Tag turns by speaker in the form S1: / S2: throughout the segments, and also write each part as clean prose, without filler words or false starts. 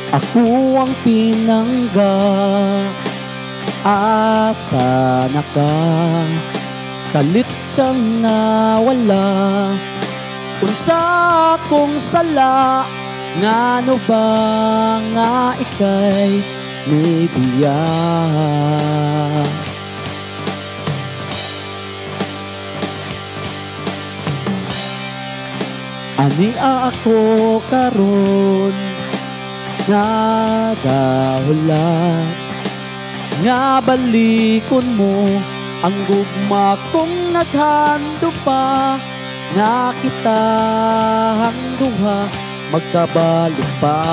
S1: Ako ang pinangga, asa na ka, kalit kang nawala. Unsa akong sala, ngano ba nga ikay nibiya. Ani ako karon nga dahulat, nga balikon mo ang gugma kong naghando pa, nga kita ang duha magkabalik pa.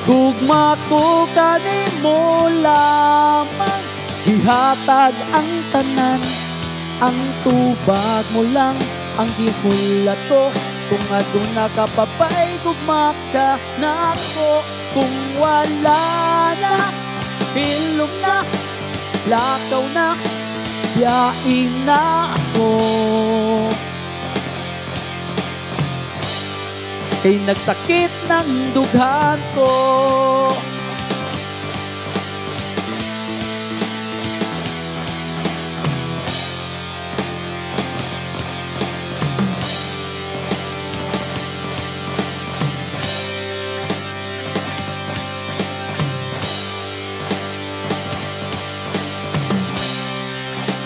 S1: Gugma ko kanimo lamang, ihatag ang tanan, ang tubag mo lang ang gihulat ko. Kung aduna ka papay, gugma ka na ako. Kung wala na, hilom na, lakaw na, biyain na ako. Kay nagsakit ng dughan ko.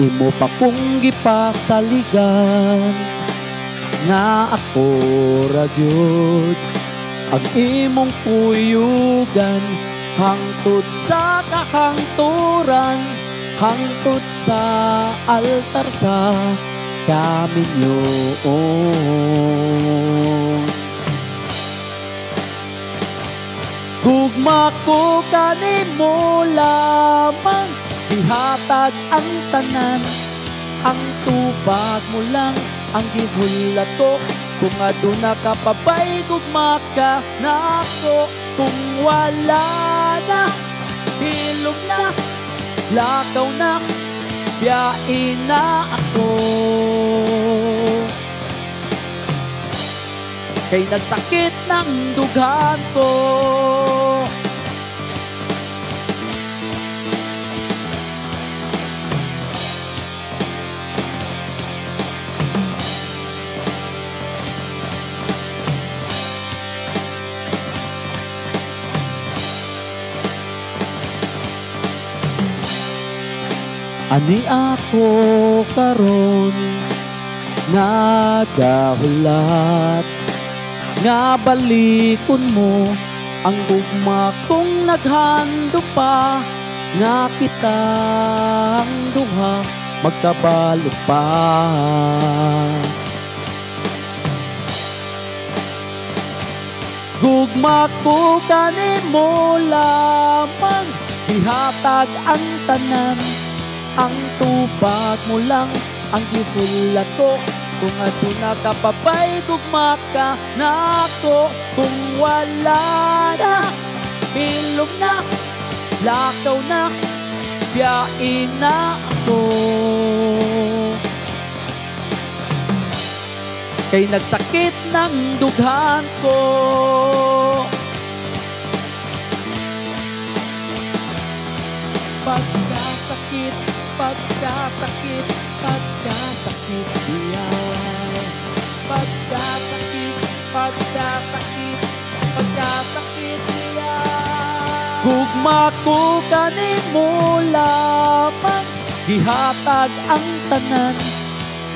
S1: Imo pa kong gipasaligan, nga ako ragyod ang imong kuyugan, hangtod sa kahangturan, hangtod sa altar sa kaminyo. Gugma ko kanimo lamang, ihatag ang tanan, ang tubag mo lang ang gihulat ko. Kung aduna ka papay, gugma ka na ako. Kung wala na, hilom na, lakaw na, biyain na ako. Kay nagsakit ng dughan ko. Ani ako karon nagahulat, nga balikon mo ang gugma kong naghando pa, nga kita ang duha magkabalik pa. Gugma ko kanimo lamang, ihatag ang tanan, ang tubag mo lang ang gihulat ko. Kung aduna ka papay, gugma ka na ako. Kung wala na, hilom na, lakaw na, biyain na ako. Kay nagsakit ng dughan ko. Pagkasakit, pagkasakit, pagkasakit diyan. Pagkasakit, pagkasakit, pagkasakit diyan. Gugma ko kanimo lamang, gihatag ang tanan,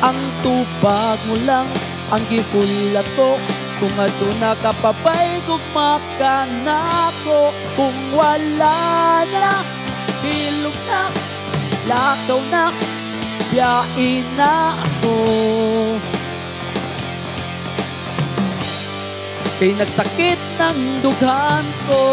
S1: ang tubag mo lang ang gihulat ko. Kung aduna ka papay, gugma ka na ako. Kung wala na, hilom na, lakaw na, biyain na ako. Kay nagsakit ng dughan ko.